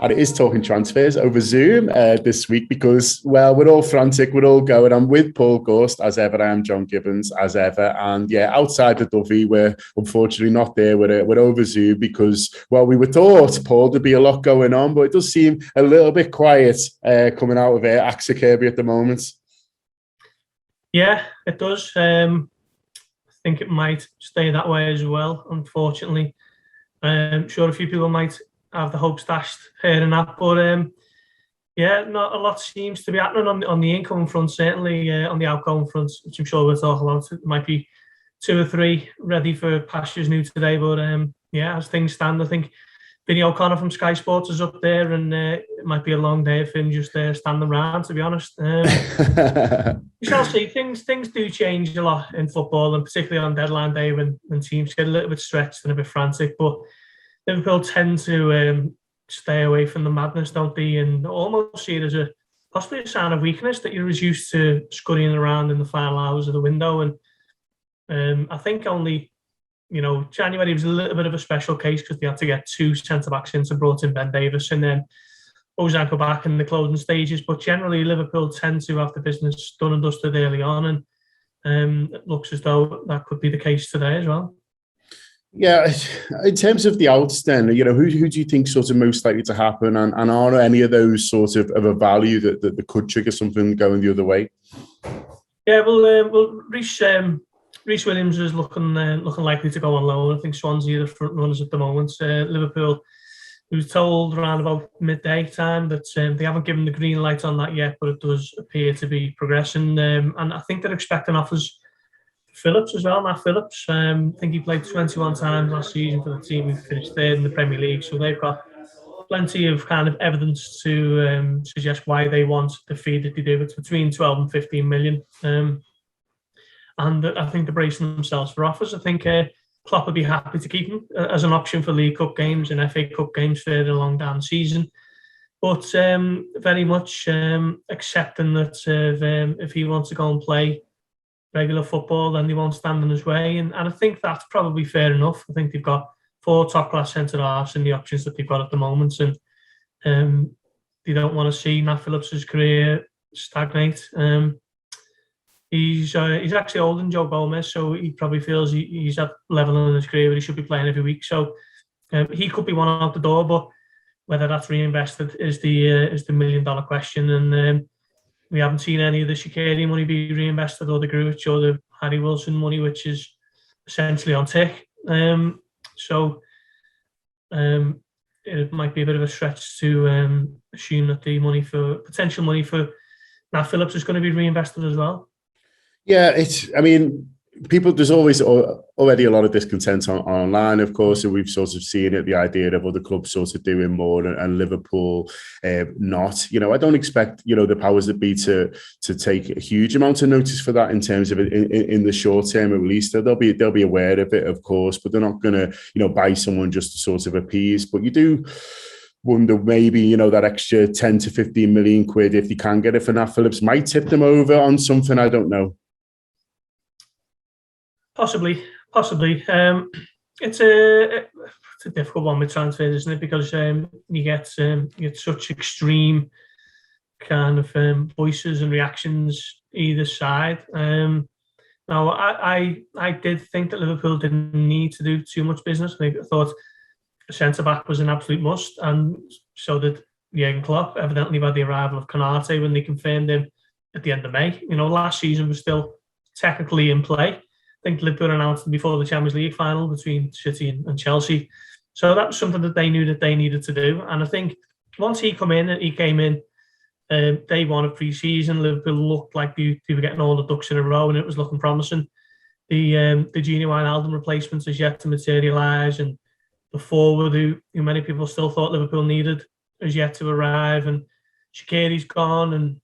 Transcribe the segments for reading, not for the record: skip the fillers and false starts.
And it is talking transfers over Zoom this week because, well, we're all frantic, we're all going. I'm with Paul Gorst, as ever. I am John Gibbons, as ever. And yeah, outside the Duffy, we're unfortunately not there. We're over Zoom because, well, we were taught, Paul, there'd be a lot going on, but it does seem a little bit quiet coming out of AXA Kirby at the moment. Yeah, it does. I think it might stay that way as well, unfortunately. I'm sure a few people might have the hopes dashed here and that, but yeah, not a lot seems to be happening on the incoming front, certainly on the outgoing front, which I'm sure we'll talk about. It might be 2 or 3 ready for pastures new today, but yeah, as things stand, I think Vinny O'Connor from Sky Sports is up there, and it might be a long day for him just standing around, to be honest. We shall see. Things do change a lot in football, and particularly on deadline day when teams get a little bit stretched and a bit frantic, but Liverpool tend to stay away from the madness, don't they? And almost see it as possibly a sign of weakness that you're as used to scurrying around in the final hours of the window. And I think only, January was a little bit of a special case because they had to get 2 centre-backs in, so brought in Ben Davies and then Ozan go back in the closing stages. But generally, Liverpool tend to have the business done and dusted early on, and it looks as though that could be the case today as well. Yeah, in terms of the outs then, who do you think sort of most likely to happen, and are any of those sort of a value that could trigger something going the other way? Yeah, well, Reece Williams is looking likely to go on loan. I think Swansea are the front runners at the moment. Liverpool, who was told around about midday time that they haven't given the green light on that yet, but it does appear to be progressing. And I think they're expecting offers. Phillips as well, Matt Phillips. I think he played 21 times last season for the team who finished 3rd in the Premier League. So they've got plenty of kind of evidence to suggest why they want the fee that they do. It's between 12 and 15 million. And I think they're bracing themselves for offers. I think Klopp would be happy to keep him as an option for League Cup games and FA Cup games further along down the season. But very much accepting that if he wants to go and play regular football, then they won't stand in his way. And I think that's probably fair enough. I think they've got 4 top-class centre-halves in the options that they've got at the moment. And they don't want to see Nat Phillips' career stagnate. He's actually older than Joe Gomez, so he probably feels he's at level in his career where he should be playing every week. So he could be one out the door, but whether that's reinvested is the million-dollar question. And we haven't seen any of the Shaqiri money be reinvested, or the Gruitch or the Harry Wilson money, which is essentially on tick. So it might be a bit of a stretch to assume that the potential money for Nat Phillips is going to be reinvested as well. Yeah, there's always already a lot of discontent online, of course, and we've sort of seen it, the idea of other clubs sort of doing more and Liverpool not. I don't expect, the powers that be to take a huge amount of notice for that in terms of in the short term, at least. They'll be aware of it, of course, but they're not going to, buy someone just to sort of appease. But you do wonder maybe, that extra 10 to 15 million quid, if they can get it for Nat Phillips, might tip them over on something, I don't know. Possibly. It's a difficult one with transfers, isn't it? Because you get such extreme kind of voices and reactions either side. Now, I did think that Liverpool didn't need to do too much business. I thought a centre-back was an absolute must, and so did Jurgen Klopp, evidently by the arrival of Konate when they confirmed him at the end of May. Last season was still technically in play. I think Liverpool announced before the Champions League final between City and Chelsea. So that was something that they knew that they needed to do. And I think once he came in, day one of pre-season, Liverpool looked like they were getting all the ducks in a row, and it was looking promising. The Gini Wijnaldum replacements is yet to materialise, and the forward who many people still thought Liverpool needed is yet to arrive. And Shaqiri's gone, and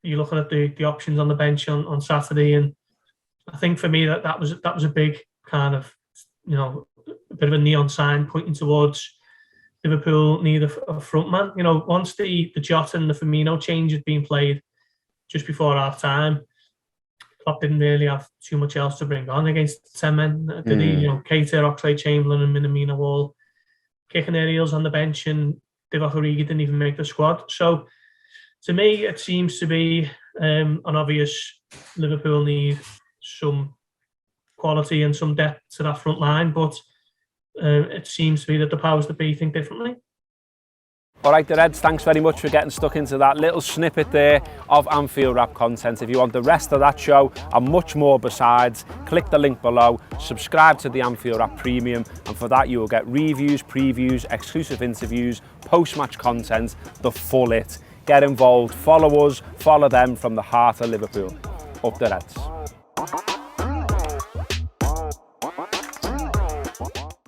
you're looking at the options on the bench on Saturday, and I think for me that was a big kind of, a bit of a neon sign pointing towards Liverpool need a front man. Once the Jota and the Firmino change had been played just before half time, Klopp didn't really have too much else to bring on against 10 men. Did he? Keita, Oxlade-Chamberlain and Minamino all kicking their heels on the bench, and Divock Origi didn't even make the squad. So to me, it seems to be an obvious Liverpool need some quality and some depth to that front line, but it seems to be that the powers that be think differently. All right, the Reds, thanks very much for getting stuck into that little snippet there of Anfield Wrap content. If you want the rest of that show and much more besides, click the link below, subscribe to the Anfield Wrap Premium, and for that you will get reviews, previews, exclusive interviews, post-match content, the full it. Get involved, follow us, follow them from the heart of Liverpool. Up the Reds.